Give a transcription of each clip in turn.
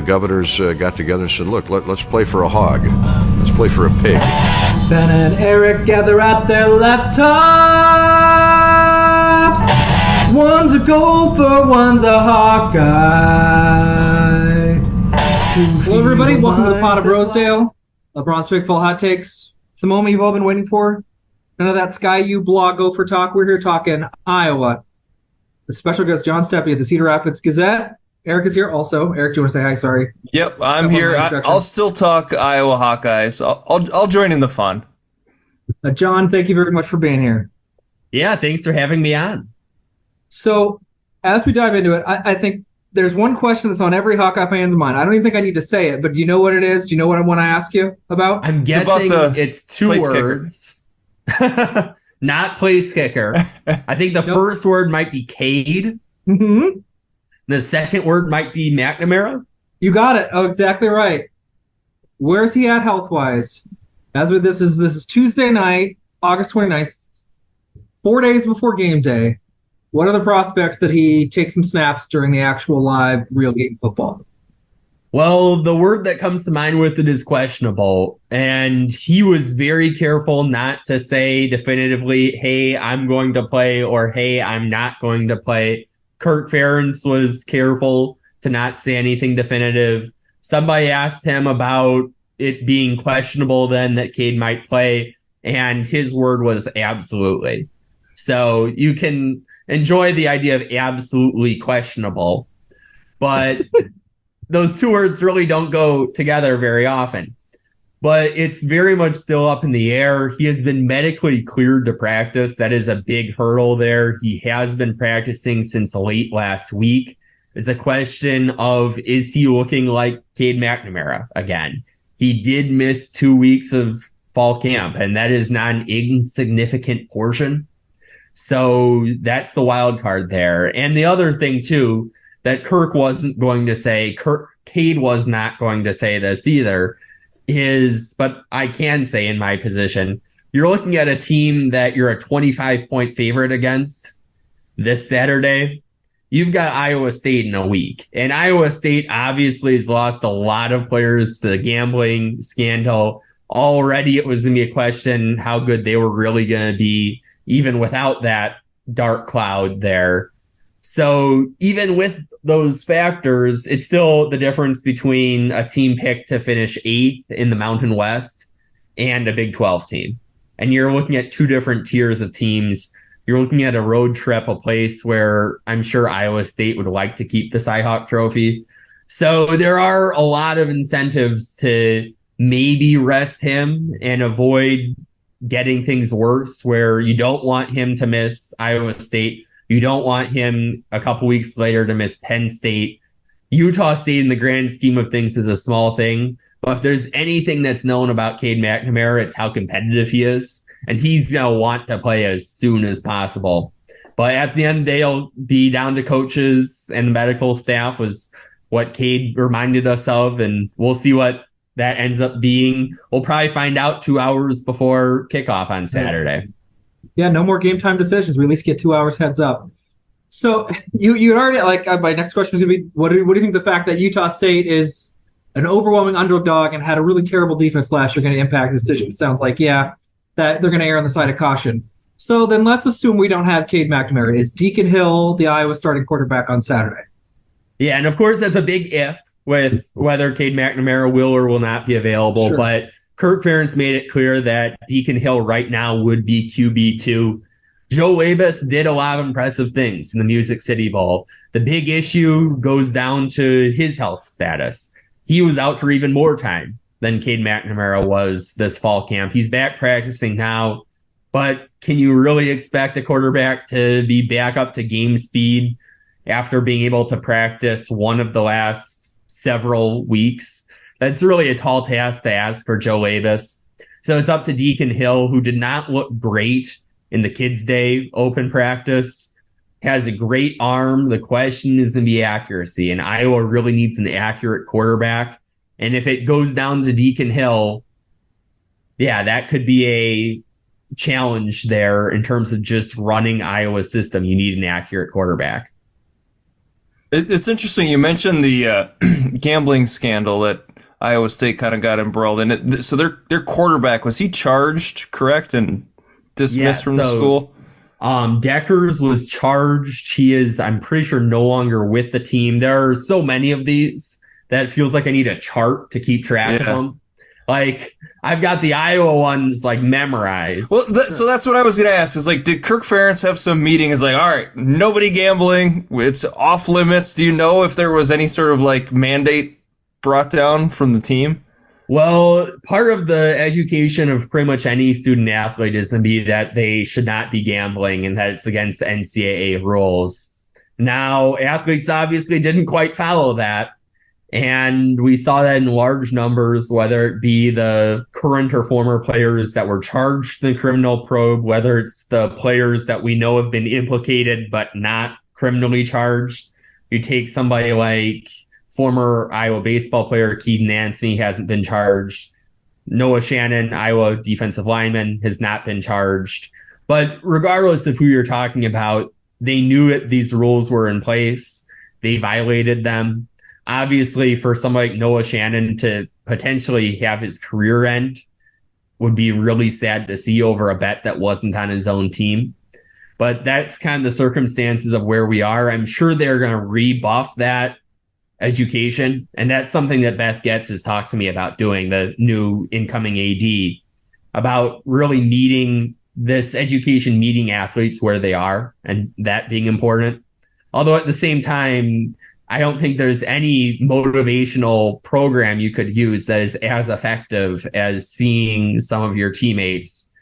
governors got together and said, look, let's play for a hog. Let's play for a pig. Ben and Eric gather at their laptops. One's a gopher, one's a Hawkeye. Hello, everybody. Welcome to the Pot of Rosedale. LeBron's Big-Ball Hot Takes. It's the moment you've all been waiting for. None of that Sky U blog gopher talk. We're here talking Iowa. The special guest John Steppe of the Cedar Rapids Gazette. Eric is here also. Eric, do you want to say hi? Sorry. Yep, I'm here. I'll still talk Iowa Hawkeyes. I'll join in the fun. John, thank you very much for being here. Yeah, thanks for having me on. So, as we dive into it, I think there's one question that's on every Hawkeye fan's mind. I don't even think I need to say it, but do you know what it is? Do you know what I want to ask you about? I'm guessing it's two words. Not place kicker. I think the first word might be Cade. Mm-hmm. The second word might be McNamara. You got it. Oh, exactly right. Where's he at health-wise? This is Tuesday night, August 29th, 4 days before game day. What are the prospects that he takes some snaps during the actual live real game football? Well, the word that comes to mind with it is questionable, and he was very careful not to say definitively, hey, I'm going to play, or hey, I'm not going to play. Kirk Ferentz was careful to not say anything definitive. Somebody asked him about it being questionable then that Cade might play, and his word was absolutely. So you can enjoy the idea of absolutely questionable, but those two words really don't go together very often. But it's very much still up in the air. He has been medically cleared to practice. That is a big hurdle there. He has been practicing since late last week. It's a question of, is he looking like Cade McNamara again? He did miss 2 weeks of fall camp, and that is not an insignificant portion. So that's the wild card there. And the other thing, too, that Kirk wasn't going to say, Cade was not going to say this either, but I can say in my position, you're looking at a team that you're a 25-point favorite against this Saturday. You've got Iowa State in a week. And Iowa State obviously has lost a lot of players to the gambling scandal. Already it was going to be a question how good they were really going to be, even without that dark cloud there. So even with those factors, it's still the difference between a team picked to finish 8th in the Mountain West and a Big 12 team. And you're looking at two different tiers of teams. You're looking at a road trip, a place where I'm sure Iowa State would like to keep the Cy-Hawk trophy. So there are a lot of incentives to maybe rest him and avoid getting things worse, where you don't want him to miss Iowa State. You don't want him a couple weeks later to miss Penn State. Utah State in the grand scheme of things is a small thing. But if there's anything that's known about Cade McNamara, it's how competitive he is. And he's going to want to play as soon as possible. But at the end of the day, it'll be down to coaches and the medical staff, was what Cade reminded us of. And we'll see what that ends up being. We'll probably find out 2 hours before kickoff on Saturday. Yeah, no more game time decisions. We at least get 2 hours heads up. So you already, my next question is going to be, what do you think the fact that Utah State is an overwhelming underdog and had a really terrible defense last year going to impact the decision? It sounds like, that they're going to err on the side of caution. So then let's assume we don't have Cade McNamara. Is Deacon Hill the Iowa starting quarterback on Saturday? Yeah, and of course that's a big if with whether Cade McNamara will or will not be available. Sure. But Kirk Ferentz made it clear that Deacon Hill right now would be QB2. Joe Labus did a lot of impressive things in the Music City Bowl. The big issue goes down to his health status. He was out for even more time than Cade McNamara was this fall camp. He's back practicing now, but can you really expect a quarterback to be back up to game speed after being able to practice one of the last several weeks? That's really a tall task to ask for Joe Labus. So it's up to Deacon Hill, who did not look great in the Kids Day open practice, has a great arm. The question is going to be accuracy, and Iowa really needs an accurate quarterback. And if it goes down to Deacon Hill, that could be a challenge there in terms of just running Iowa's system. You need an accurate quarterback. It's interesting. You mentioned the gambling scandal that Iowa State kind of got embroiled in it. So their quarterback, was he charged, correct, and dismissed from the school? Deckers was charged. He is, I'm pretty sure, no longer with the team. There are so many of these that it feels like I need a chart to keep track of them. Like, I've got the Iowa ones, like, memorized. Well, so that's what I was going to ask, is, like, did Kirk Ferentz have some meeting? Is like, all right, nobody gambling. It's off limits. Do you know if there was any sort of, like, mandate brought down from the team? Well, part of the education of pretty much any student athlete is to be that they should not be gambling and that it's against the NCAA rules. Now, athletes obviously didn't quite follow that. And we saw that in large numbers, whether it be the current or former players that were charged in the criminal probe, whether it's the players that we know have been implicated but not criminally charged. You take somebody like former Iowa baseball player Keaton Anthony hasn't been charged. Noah Shannon, Iowa defensive lineman, has not been charged. But regardless of who you're talking about, they knew that these rules were in place. They violated them. Obviously, for somebody like Noah Shannon to potentially have his career end would be really sad to see over a bet that wasn't on his own team. But that's kind of the circumstances of where we are. I'm sure they're going to rebuff that education. And that's something that Beth Getz has talked to me about doing, the new incoming AD, about really meeting this education, meeting athletes where they are, and that being important. Although at the same time, I don't think there's any motivational program you could use that is as effective as seeing some of your teammates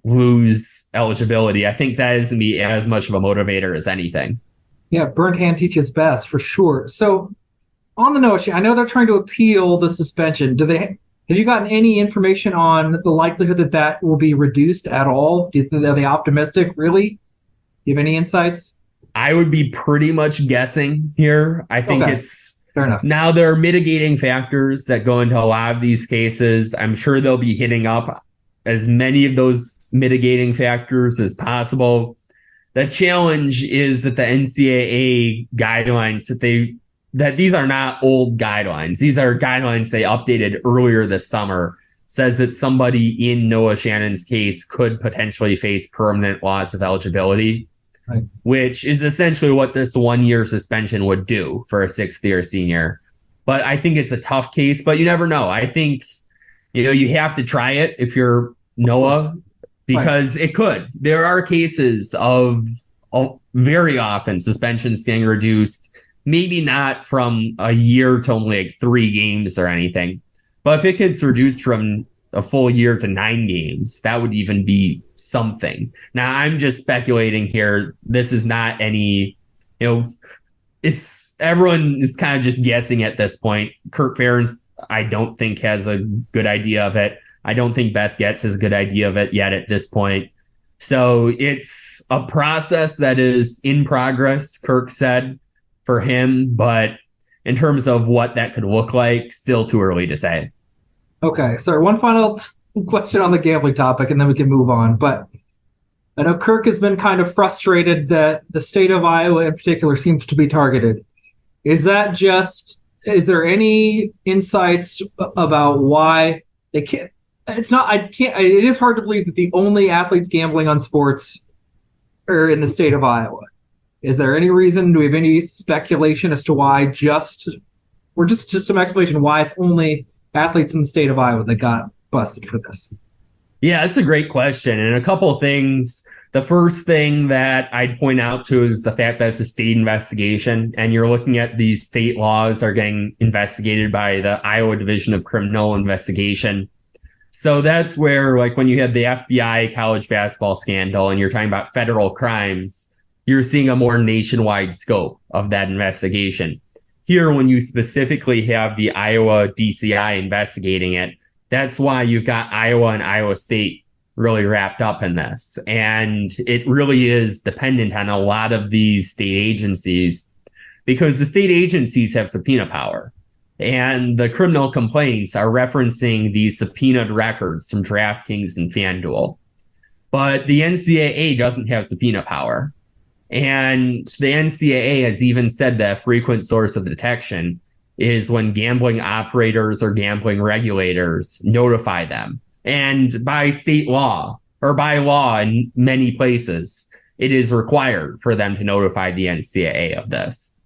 lose eligibility. I think that is going to be as much of a motivator as anything. Yeah, burnt hand teaches best, for sure. So on the notion, I know they're trying to appeal the suspension. Have you gotten any information on the likelihood that that will be reduced at all? Are they optimistic, really? Do you have any insights? I would be pretty much guessing here. I think it's fair enough. Now there are mitigating factors that go into a lot of these cases. I'm sure they'll be hitting up as many of those mitigating factors as possible. The challenge is that the NCAA guidelines that these are not old guidelines. These are guidelines they updated earlier this summer. Says that somebody in Noah Shannon's case could potentially face permanent loss of eligibility. Right. Which is essentially what this 1-year suspension would do for a 6th-year senior. But I think it's a tough case, but you never know. I think, you have to try it if you're Noah, because It could. There are cases of very often suspensions getting reduced, maybe not from a year to only like 3 games or anything. But if it gets reduced from a full year to 9 games, that would even be something. Now, I'm just speculating here. This is not any, it's everyone is kind of just guessing at this point. Kirk Ferentz, I don't think, has a good idea of it. I don't think Beth Getz has a good idea of it yet at this point. So it's a process that is in progress, Kirk said, for him. But in terms of what that could look like, still too early to say. Okay, so one final question on the gambling topic, and then we can move on. But I know Kirk has been kind of frustrated that the state of Iowa in particular seems to be targeted. Is there any insights about why they can't? It is hard to believe that the only athletes gambling on sports are in the state of Iowa. Is there any reason? Do we have any speculation as to why just some explanation why it's only athletes in the state of Iowa that got busted for this? Yeah, that's a great question. And a couple of things. The first thing that I'd point out to is the fact that it's a state investigation, and you're looking at these state laws are getting investigated by the Iowa Division of Criminal Investigation. So that's where, like, when you had the FBI college basketball scandal and you're talking about federal crimes, you're seeing a more nationwide scope of that investigation. Here, when you specifically have the Iowa DCI investigating it, that's why you've got Iowa and Iowa State really wrapped up in this. And it really is dependent on a lot of these state agencies because the state agencies have subpoena power. And the criminal complaints are referencing these subpoenaed records from DraftKings and FanDuel. But the NCAA doesn't have subpoena power. And the NCAA has even said that a frequent source of detection is when gambling operators or gambling regulators notify them. And by state law, or by law in many places, it is required for them to notify the NCAA of this.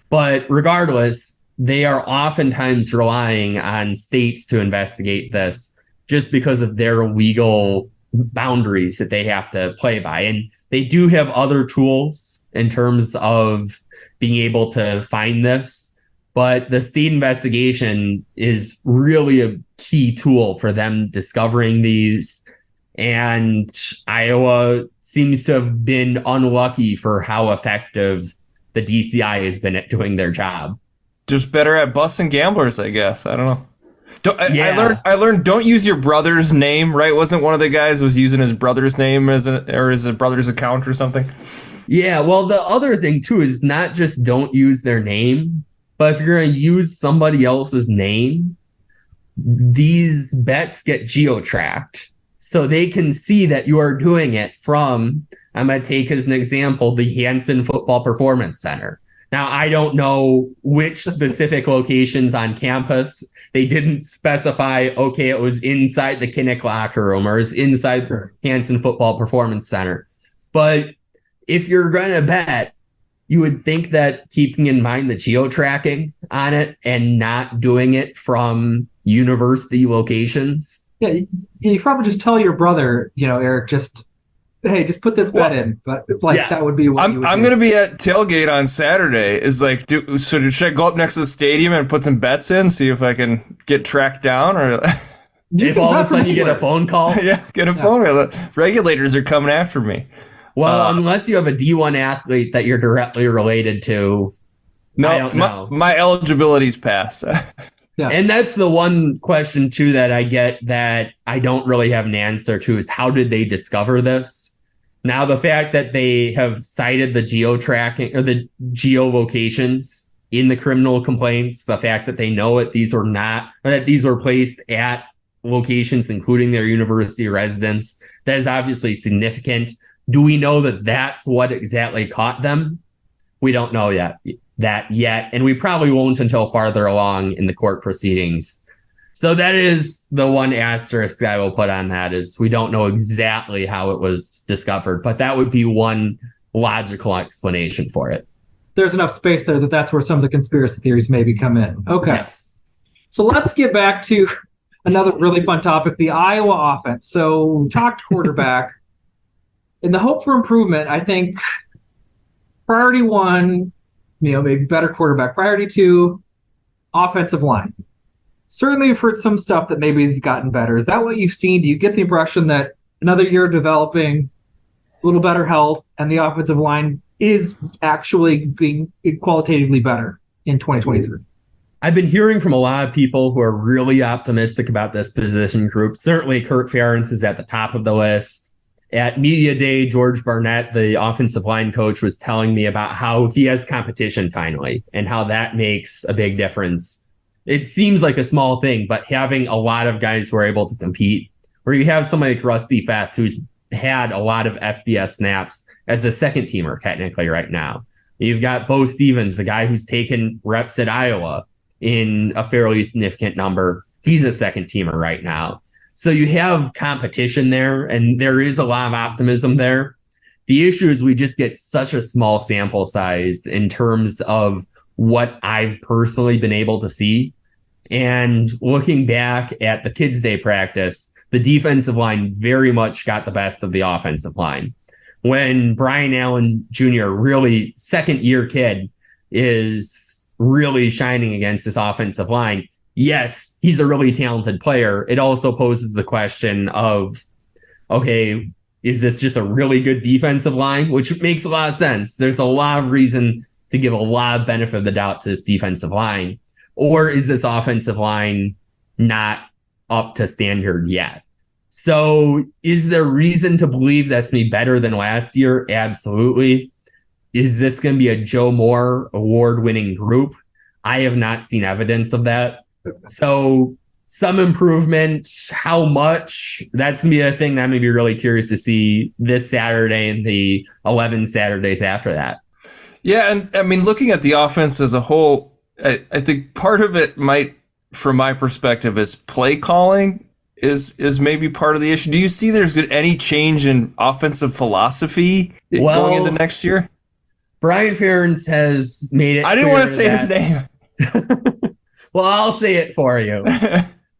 But regardless, they are oftentimes relying on states to investigate this just because of their legal boundaries that they have to play by. And they do have other tools in terms of being able to find this, but the state investigation is really a key tool for them discovering these. And Iowa seems to have been unlucky for how effective the DCI has been at doing their job. Just better at busting gamblers, I guess. I don't know. Yeah. I learned don't use your brother's name, right? Wasn't one of the guys was using his brother's name as his brother's account or something? Yeah, well, the other thing too is not just don't use their name, but if you're going to use somebody else's name, these bets get geo-tracked. So they can see that you are doing it from, I'm going to take as an example, the Hanson Football Performance Center. Now, I don't know which specific locations on campus. They didn't specify, okay, it was inside the Kinnick locker room or it was inside the Hanson Football Performance Center. But if you're going to bet, you would think that keeping in mind the geo-tracking on it and not doing it from university locations. Yeah, you probably just tell your brother, Eric, just put this bet in. But yes. That would be what you would I'm do. going to be at tailgate on Saturday. Should I go up next to the stadium and put some bets in, see if I can get tracked down? Or if all of a sudden you get a phone call? Yeah, get a phone call. Regulators are coming after me. Well, unless you have a D1 athlete that you're directly related to, I don't know. My eligibility's passed. Yeah. And that's the one question, too, that I get that I don't really have an answer to is how did they discover this? Now, the fact that they have cited the geo-tracking or the geolocations in the criminal complaints, the fact that they know that these were placed at locations, including their university residence, that is obviously significant. Do we know that that's what exactly caught them? We don't know that yet, and we probably won't until farther along in the court proceedings. So that is the one asterisk that I will put on that is we don't know exactly how it was discovered, but that would be one logical explanation for it. There's enough space there that's where some of the conspiracy theories maybe come in. Okay. Yes. So let's get back to another really fun topic, the Iowa offense. So we talked quarterback. In the hope for improvement, I think priority one, maybe better quarterback. Priority two, offensive line. Certainly you've heard some stuff that maybe have gotten better. Is that what you've seen? Do you get the impression that another year developing, a little better health, and the offensive line is actually being qualitatively better in 2023? I've been hearing from a lot of people who are really optimistic about this position group. Certainly Kirk Ferentz is at the top of the list. At Media Day, George Barnett, the offensive line coach, was telling me about how he has competition finally and how that makes a big difference. It seems like a small thing, but having a lot of guys who are able to compete, where you have somebody like Rusty Feth, who's had a lot of FBS snaps as a second teamer technically right now. You've got Bo Stevens, the guy who's taken reps at Iowa in a fairly significant number. He's a second teamer right now. So you have competition there, and there is a lot of optimism there. The issue is we just get such a small sample size in terms of what I've personally been able to see. And looking back at the Kids Day practice, the defensive line very much got the best of the offensive line. When Brian Allen Jr., really second-year kid, is really shining against this offensive line, yes, he's a really talented player. It also poses the question of, okay, is this just a really good defensive line? Which makes a lot of sense. There's a lot of reason to give a lot of benefit of the doubt to this defensive line. Or is this offensive line not up to standard yet? So is there reason to believe that's going to be better than last year? Absolutely. Is this going to be a Joe Moore award-winning group? I have not seen evidence of that. So some improvement. How much? That's going to be a thing that I'm going to be really curious to see this Saturday and the 11 Saturdays after that. Yeah, and I mean, looking at the offense as a whole, I think part of it might, from my perspective, is play calling is maybe part of the issue. Do you see there's any change in offensive philosophy going into next year? Brian Ferentz has made it. I didn't want to say his name. Well, I'll say it for you.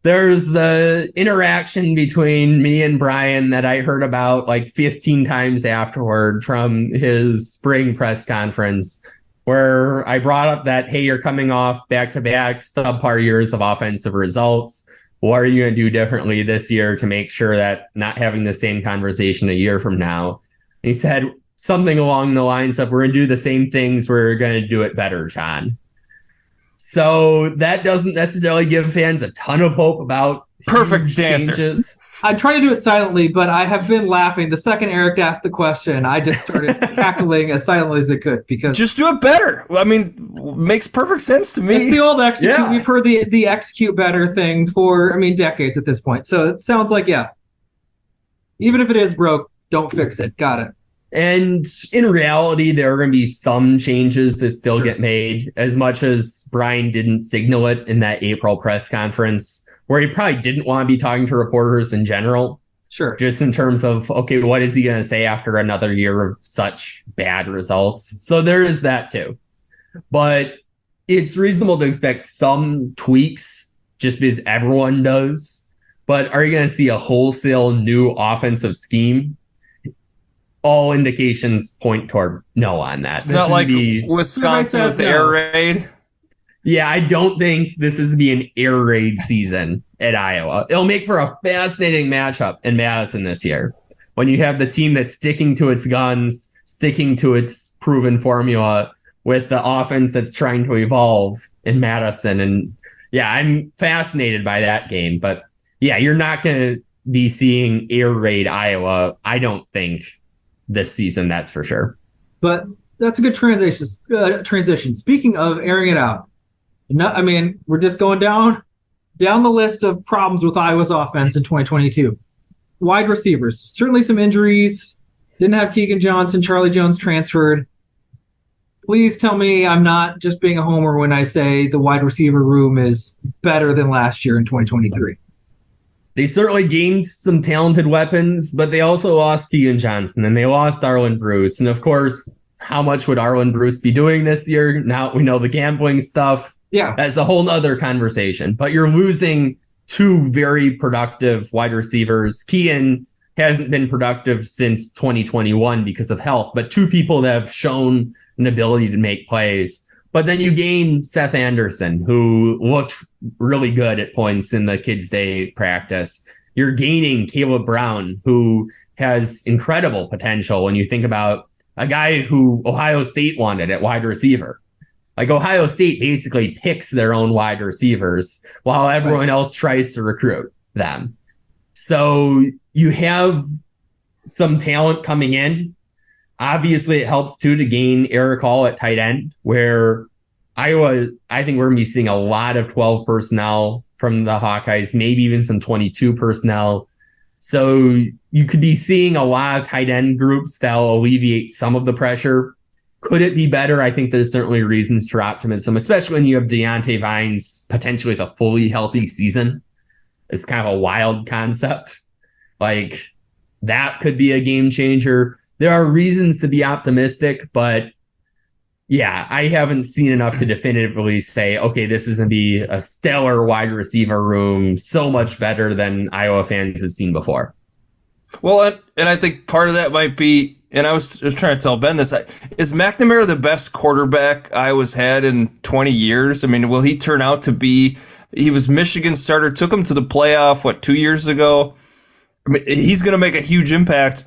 There's the interaction between me and Brian that I heard about like 15 times afterward from his spring press conference, where I brought up that, hey, you're coming off back-to-back subpar years of offensive results. What are you going to do differently this year to make sure that not having the same conversation a year from now? And he said something along the lines of, we're going to do the same things, we're going to do it better, John. So that doesn't necessarily give fans a ton of hope about perfect changes. I try to do it silently, but I have been laughing. The second Eric asked the question, I just started cackling as silently as I could because just do it better. I mean, makes perfect sense to me. It's the old execute. Yeah. We've heard the execute better thing for, decades at this point. So it sounds like, yeah, even if it is broke, don't fix it. Got it. And in reality, there are going to be some changes that still get made, as much as Brian didn't signal it in that April press conference, where he probably didn't want to be talking to reporters in general. Sure. Just in terms of, okay, what is he going to say after another year of such bad results? So there is that too. But it's reasonable to expect some tweaks just because everyone does. But are you going to see a wholesale new offensive scheme? All indications point toward no on that. It's not like Wisconsin with the air raid. Yeah, I don't think this is going to be an air raid season at Iowa. It'll make for a fascinating matchup in Madison this year, when you have the team that's sticking to its guns, sticking to its proven formula, with the offense that's trying to evolve in Madison. And yeah, I'm fascinated by that game. But yeah, you're not going to be seeing air raid Iowa, I don't think, this season, that's for sure. But that's a good transition. Speaking of airing it out, we're just going down the list of problems with Iowa's offense in 2022. Wide receivers, certainly some injuries. Didn't have Keegan Johnson, Charlie Jones transferred. Please tell me I'm not just being a homer when I say the wide receiver room is better than last year in 2023. They certainly gained some talented weapons, but they also lost Keegan Johnson and they lost Arlen Bruce. And of course, how much would Arlen Bruce be doing this year? Now we know the gambling stuff. Yeah. That's a whole nother conversation. But you're losing two very productive wide receivers. Keegan hasn't been productive since 2021 because of health, but two people that have shown an ability to make plays. But then you gain Seth Anderson, who looked really good at points in the Kids Day practice. You're gaining Caleb Brown, who has incredible potential when you think about a guy who Ohio State wanted at wide receiver. Like, Ohio State basically picks their own wide receivers while everyone else tries to recruit them. So you have some talent coming in. Obviously, it helps, too, to gain Eric Hall at tight end, where Iowa, I think we're going to be seeing a lot of 12 personnel from the Hawkeyes, maybe even some 22 personnel. So you could be seeing a lot of tight end groups that will alleviate some of the pressure. Could it be better? I think there's certainly reasons for optimism, especially when you have Deontay Vines potentially with a fully healthy season. It's kind of a wild concept. Like, that could be a game changer. There are reasons to be optimistic, but yeah, I haven't seen enough to definitively say, okay, this is going to be a stellar wide receiver room, so much better than Iowa fans have seen before. Well, and I think part of that might be, and I was trying to tell Ben this, is McNamara the best quarterback Iowa's had in 20 years? I mean, will he turn out to be, he was Michigan's starter, took him to the playoff, 2 years ago? I mean, he's going to make a huge impact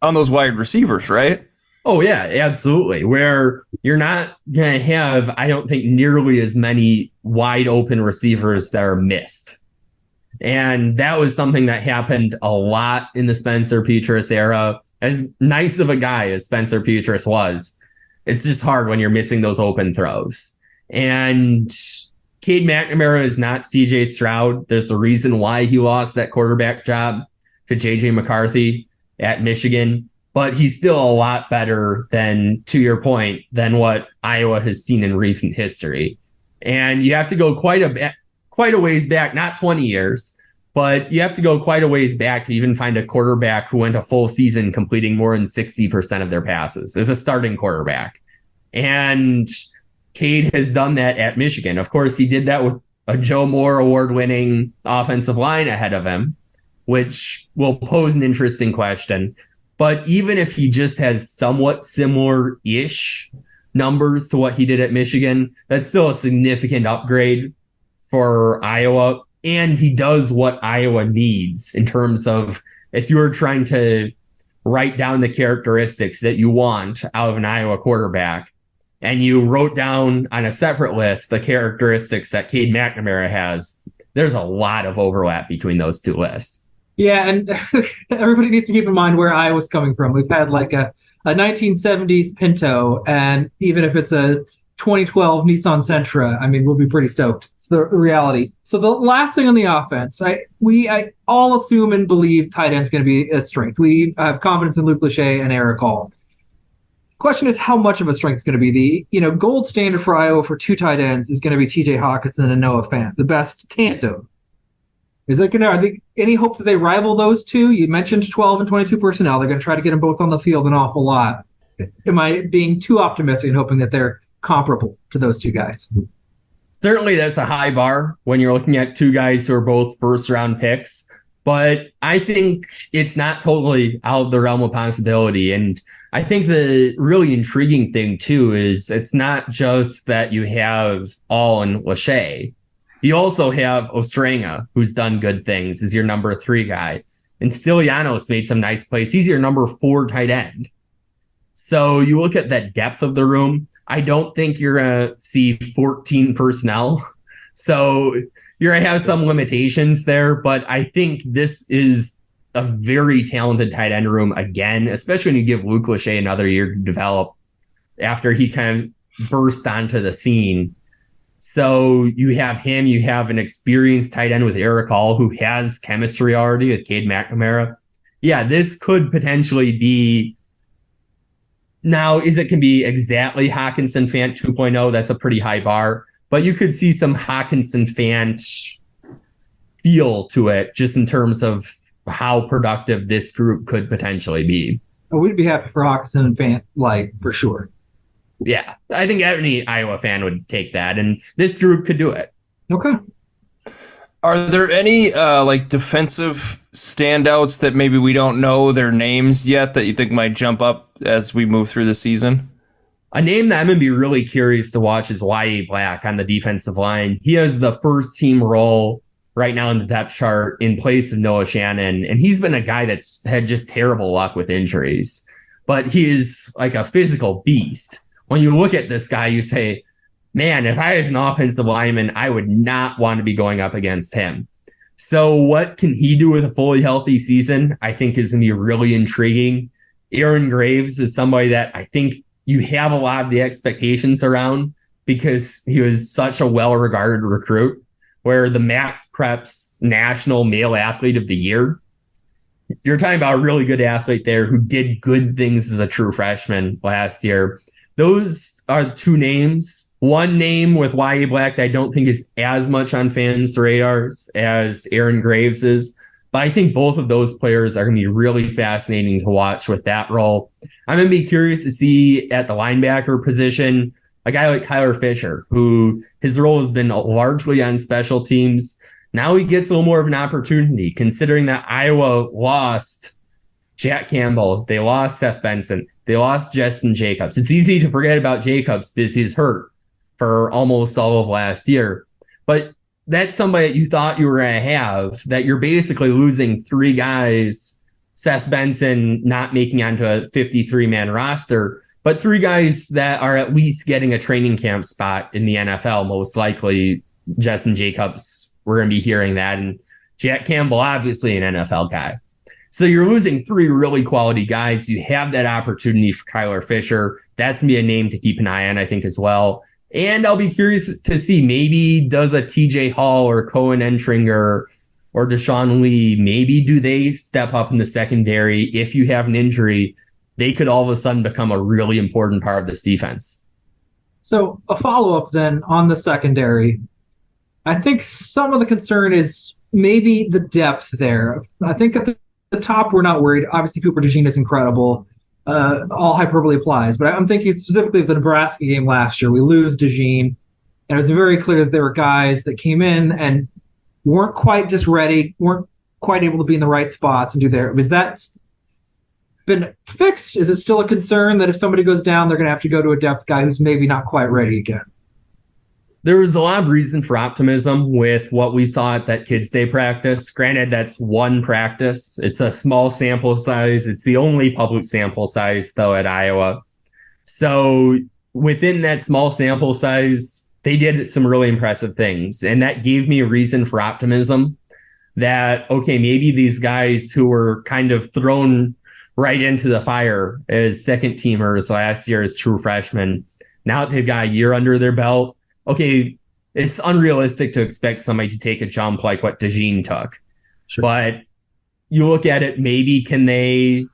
on those wide receivers, right? Oh, yeah, absolutely. Where you're not going to have, I don't think, nearly as many wide open receivers that are missed. And that was something that happened a lot in the Spencer Petras era. As nice of a guy as Spencer Petras was, it's just hard when you're missing those open throws. And Cade McNamara is not CJ Stroud. There's a reason why he lost that quarterback job to JJ McCarthy at Michigan, but he's still a lot better than, to your point, than what Iowa has seen in recent history. And you have to go quite a ways back, not 20 years, but you have to go quite a ways back to even find a quarterback who went a full season completing more than 60% of their passes as a starting quarterback. And Cade has done that at Michigan. Of course, he did that with a Joe Moore award-winning offensive line ahead of him, which will pose an interesting question. But even if he just has somewhat similar-ish numbers to what he did at Michigan, that's still a significant upgrade for Iowa. And he does what Iowa needs in terms of, if you were trying to write down the characteristics that you want out of an Iowa quarterback, and you wrote down on a separate list the characteristics that Cade McNamara has, there's a lot of overlap between those two lists. Yeah, and everybody needs to keep in mind where Iowa's coming from. We've had like a 1970s Pinto, and even if it's a 2012 Nissan Sentra, I mean, we'll be pretty stoked. It's the reality. So the last thing on the offense, I all assume and believe tight end's going to be a strength. We have confidence in Luke Lachey and Eric Hall. Question is how much of a strength is going to be. The gold standard for Iowa for two tight ends is going to be T.J. Hawkinson and Noah Fant, the best tandem. Are there any hope that they rival those two? You mentioned 12 and 22 personnel. They're going to try to get them both on the field an awful lot. Am I being too optimistic and hoping that they're comparable to those two guys? Certainly that's a high bar when you're looking at two guys who are both first-round picks. But I think it's not totally out of the realm of possibility. And I think the really intriguing thing, too, is it's not just that you have All and Lachey. You also have Ostrenga, who's done good things, is your number 3 guy. And Stylianos made some nice plays. He's your number 4 tight end. So you look at that depth of the room, I don't think you're going to see 14 personnel. So you're going to have some limitations there, but I think this is a very talented tight end room again, especially when you give Luke Lachey another year to develop after he kind of burst onto the scene. So you have him, you have an experienced tight end with Eric Hall, who has chemistry already with Cade McNamara. Yeah, this could potentially be. Now, can be exactly Hawkinson Fant 2.0? That's a pretty high bar. But you could see some Hawkinson Fant feel to it, just in terms of how productive this group could potentially be. Oh, we'd be happy for Hawkinson and Fant, for sure. Yeah, I think any Iowa fan would take that, and this group could do it. Okay. Are there any defensive standouts that maybe we don't know their names yet that you think might jump up as we move through the season? A name that I'm going to be really curious to watch is Y.A. Black on the defensive line. He has the first team role right now in the depth chart in place of Noah Shannon, and he's been a guy that's had just terrible luck with injuries. But he is like a physical beast. When you look at this guy, you say, man, if I was an offensive lineman, I would not want to be going up against him. So what can he do with a fully healthy season? I think is going to be really intriguing. Aaron Graves is somebody that I think you have a lot of the expectations around because he was such a well-regarded recruit, where the Max Preps National Male Athlete of the Year. You're talking about a really good athlete there who did good things as a true freshman last year. Those are 2 names. One name with Y.A. Black that I don't think is as much on fans' radars as Aaron Graves is. But I think both of those players are going to be really fascinating to watch with that role. I'm going to be curious to see at the linebacker position a guy like Kyler Fisher, who his role has been largely on special teams. Now he gets a little more of an opportunity, considering that Iowa lost Jack Campbell, they lost Seth Benson, they lost Justin Jacobs. It's easy to forget about Jacobs because he's hurt for almost all of last year. But that's somebody that you thought you were going to have, that you're basically losing 3 guys, Seth Benson not making onto a 53-man roster, but 3 guys that are at least getting a training camp spot in the NFL, most likely. Justin Jacobs, we're going to be hearing that, and Jack Campbell, obviously an NFL guy. So you're losing 3 really quality guys. You have that opportunity for Kyler Fisher. That's going to be a name to keep an eye on, I think, as well. And I'll be curious to see, maybe does a TJ Hall or Cohen Entringer or Deshaun Lee, maybe do they step up in the secondary? If you have an injury, they could all of a sudden become a really important part of this defense. So a follow-up then on the secondary. I think some of the concern is maybe the depth there. I think at the top we're not worried. Obviously Cooper DeJean is incredible. All hyperbole applies. But I'm thinking specifically of the Nebraska game last year. We lose DeJean, and it was very clear that there were guys that came in and weren't quite just ready, weren't quite able to be in the right spots and do their. Was that been fixed? Is it still a concern that if somebody goes down, they're going to have to go to a depth guy who's maybe not quite ready again? There was a lot of reason for optimism with what we saw at that Kids Day practice. Granted, that's one practice. It's a small sample size. It's the only public sample size, though, at Iowa. So within that small sample size, they did some really impressive things. And that gave me a reason for optimism that, okay, maybe these guys who were kind of thrown right into the fire as second teamers last year as true freshmen, now that they've got a year under their belt, okay, it's unrealistic to expect somebody to take a jump like what DeJean took. Sure. But you look at it, maybe can they,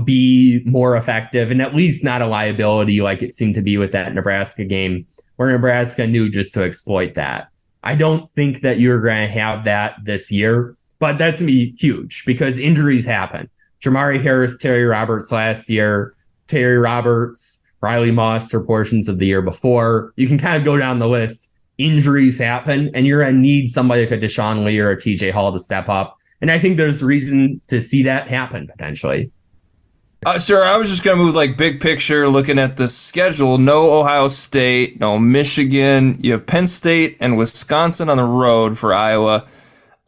be more effective and at least not a liability like it seemed to be with that Nebraska game, where Nebraska knew just to exploit that. I don't think that you're going to have that this year, but that's going to be huge because injuries happen. Jamari Harris, Terry Roberts last year, Terry Roberts, Riley Moss for portions of the year before. You can kind of go down the list. Injuries happen, and you're going to need somebody like a Deshaun Lee or a TJ Hall to step up. And I think there's reason to see that happen potentially. Sure, I was just going to move like big picture, looking at the schedule. No Ohio State, no Michigan. You have Penn State and Wisconsin on the road for Iowa.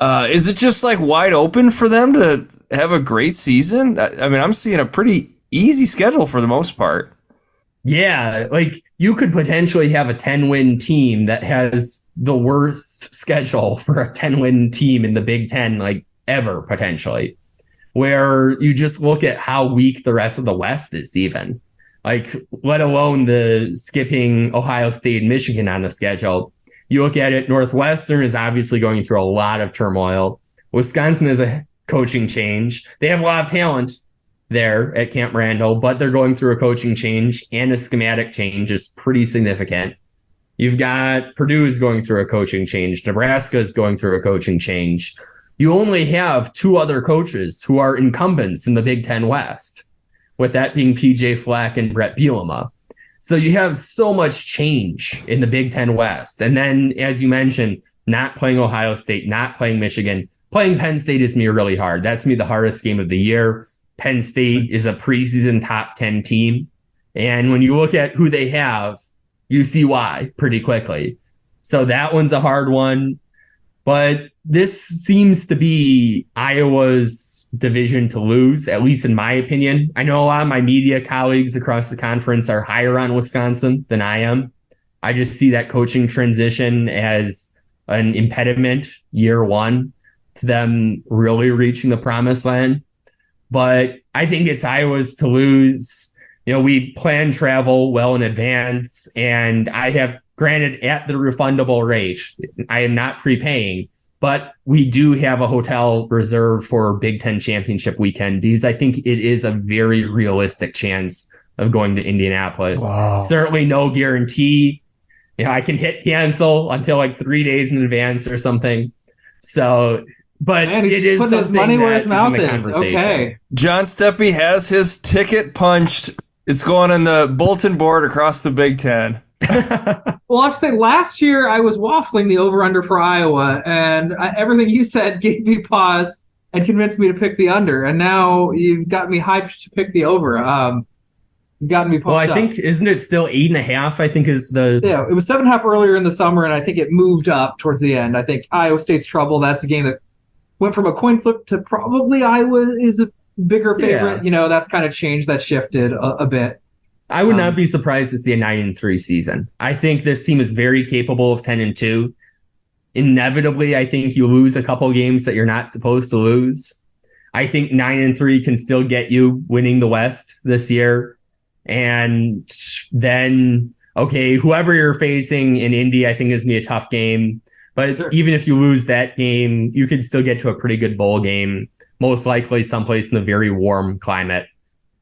Is it just like wide open for them to have a great season? I mean, I'm seeing a pretty easy schedule for the most part. Yeah, like you could potentially have a 10-win team that has the worst schedule for a 10-win team in the Big Ten, like ever potentially, where you just look at how weak the rest of the West is even, like let alone the skipping Ohio State and Michigan on the schedule. You look at it, Northwestern is obviously going through a lot of turmoil. Wisconsin is a coaching change. They have a lot of talent there at Camp Randall, but they're going through a coaching change, and a schematic change is pretty significant. You've got Purdue is going through a coaching change. Nebraska is going through a coaching change. You only have two other coaches who are incumbents in the Big Ten West, with that being PJ Fleck and Brett Bielema. So you have so much change in the Big Ten West. And then, as you mentioned, not playing Ohio State, not playing Michigan, playing Penn State is going to be really hard. That's going to be the hardest game of the year. Penn State is a preseason top 10 team. And when you look at who they have, you see why pretty quickly. So that one's a hard one. But this seems to be Iowa's division to lose, at least in my opinion. I know a lot of my media colleagues across the conference are higher on Wisconsin than I am. I just see that coaching transition as an impediment year one to them really reaching the promised land. But I think it's Iowa's to lose. We plan travel well in advance, and I have, granted, at the refundable rate, I am not prepaying, but we do have a hotel reserved for Big Ten Championship weekend because I think it is a very realistic chance of going to Indianapolis. Wow. Certainly no guarantee. I can hit cancel until like 3 days in advance or something. So, but Man, it is putting his something money where that his mouth is in the is. conversation. Okay. John Steppe has his ticket punched. It's going on the bulletin board across the Big Ten. Well, I have to say, last year I was waffling the over-under for Iowa, and everything you said gave me pause and convinced me to pick the under. And now you've got me hyped to pick the over. You've gotten me pumped Well, I up. think, isn't it still 8.5? I think is the. Yeah, it was 7.5 earlier in the summer, and I think it moved up towards the end. I think Iowa State's trouble. That's a game that went from a coin flip to probably Iowa is a bigger favorite. Yeah. That's kind of changed. That shifted a bit. I would not be surprised to see a 9-3 season. I think this team is very capable of 10-2. Inevitably, I think you lose a couple games that you're not supposed to lose. I think 9-3 can still get you winning the West this year. And then okay, whoever you're facing in Indy, I think is going to be a tough game. But Sure. even if you lose that game, you could still get to a pretty good bowl game, most likely someplace in a very warm climate.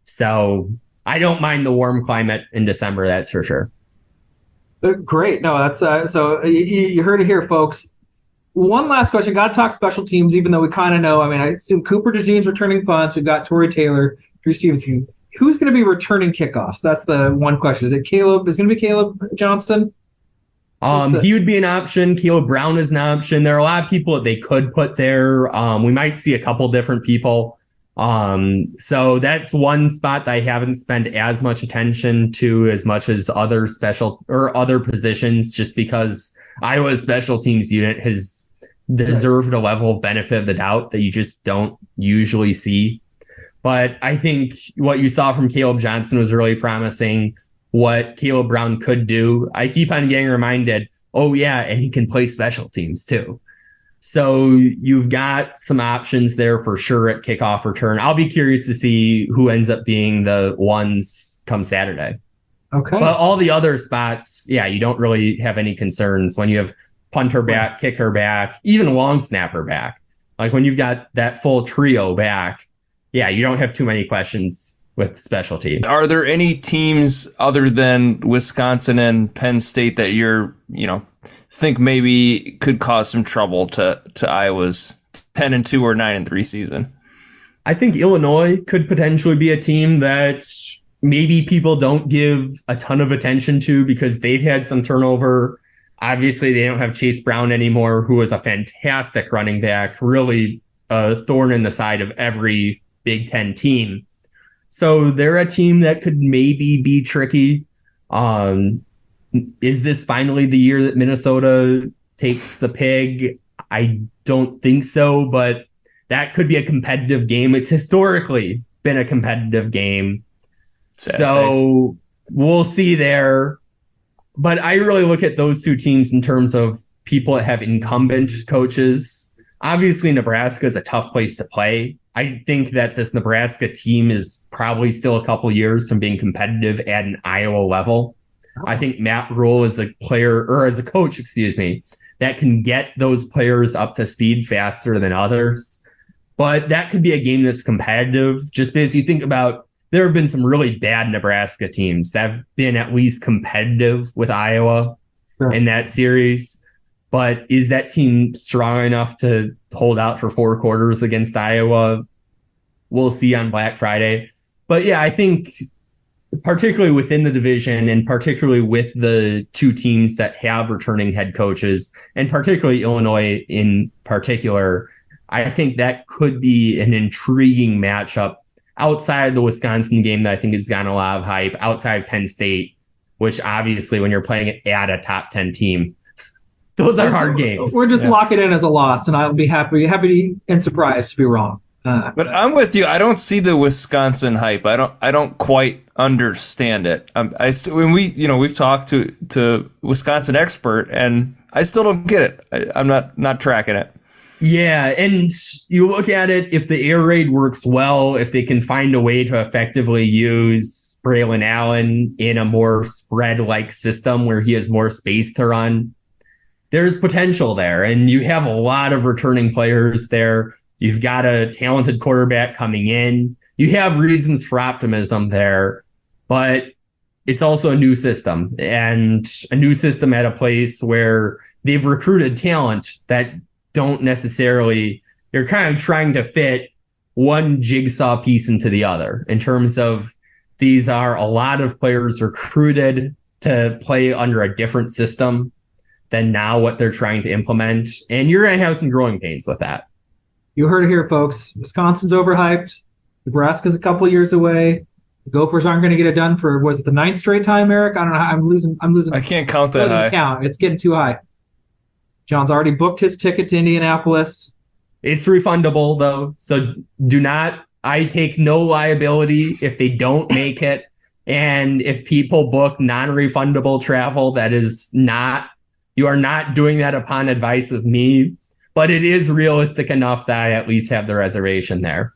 So I don't mind the warm climate in December, that's for sure. Great. No, that's so you heard it here, folks. One last question. Got to talk special teams, even though we kind of know. I mean, I assume Cooper DeJean's returning punts. We've got Torrey Taylor, Drew Stevenson. Who's going to be returning kickoffs? That's the one question. Is it Caleb? Is it going to be Caleb Johnston? He would be an option. Caleb Brown is an option. There are a lot of people that they could put there. We might see a couple different people. So that's one spot that I haven't spent as much attention to as much as other special or other positions, just because Iowa's special teams unit has deserved a level of benefit of the doubt that you just don't usually see. But I think what you saw from Caleb Johnson was really promising. What Caleb Brown could do, I keep on getting reminded, oh yeah, and he can play special teams too. So you've got some options there for sure at kickoff return. I'll be curious to see who ends up being the ones come Saturday. Okay. But all the other spots, yeah, you don't really have any concerns when you have punter back, kicker back, even long snapper back. Like when you've got that full trio back, yeah, you don't have too many questions with specialty. Are there any teams other than Wisconsin and Penn State that you're, think maybe could cause some trouble to Iowa's 10-2 or 9-3 season? I think Illinois could potentially be a team that maybe people don't give a ton of attention to because they've had some turnover. Obviously, they don't have Chase Brown anymore, who was a fantastic running back, really a thorn in the side of every Big Ten team. So they're a team that could maybe be tricky. Is this finally the year that Minnesota takes the pig? I don't think so, but that could be a competitive game. It's historically been a competitive game. So we'll see there. But I really look at those two teams in terms of people that have incumbent coaches. Obviously, Nebraska is a tough place to play. I think that this Nebraska team is probably still a couple years from being competitive at an Iowa level. I think Matt Rule is a player, or as a coach, that can get those players up to speed faster than others. But that could be a game that's competitive, just because you think about, there have been some really bad Nebraska teams that have been at least competitive with Iowa in that series. But is that team strong enough to hold out for 4 quarters against Iowa? We'll see on Black Friday. But yeah, I think particularly within the division and particularly with the two teams that have returning head coaches, and particularly Illinois in particular, I think that could be an intriguing matchup outside the Wisconsin game that I think has gotten a lot of hype, outside Penn State, which obviously when you're playing at a top 10 team, those are hard games. We're just lock it in as a loss, and I'll be happy and surprised to be wrong. But I'm with you. I don't see the Wisconsin hype. I don't quite understand it. When we've talked to Wisconsin expert, and I still don't get it. I'm not tracking it. Yeah, and you look at it, if the air raid works well, if they can find a way to effectively use Braylon Allen in a more spread-like system where he has more space to run, there's potential there. And you have a lot of returning players there. You've got a talented quarterback coming in. You have reasons for optimism there, but it's also a new system, and a new system at a place where they've recruited talent that don't necessarily, you're kind of trying to fit one jigsaw piece into the other in terms of these are a lot of players recruited to play under a different system than now what they're trying to implement. And you're going to have some growing pains with that. You heard it here, folks. Wisconsin's overhyped. Nebraska's a couple years away. The Gophers aren't going to get it done for, was it the 9th straight time, Eric? I don't know. I'm losing. I can't count that high. Count. It's getting too high. John's already booked his ticket to Indianapolis. It's refundable, though. So I take no liability if they don't make it. And if people book non-refundable travel, you are not doing that upon advice of me. But it is realistic enough that I at least have the reservation there.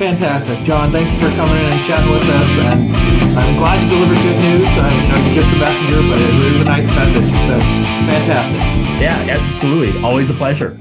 Fantastic. John, thank you for coming in and chatting with us. And I'm glad you delivered good news. I know you're just the messenger, but it was a nice message. So fantastic. Yeah, absolutely. Always a pleasure.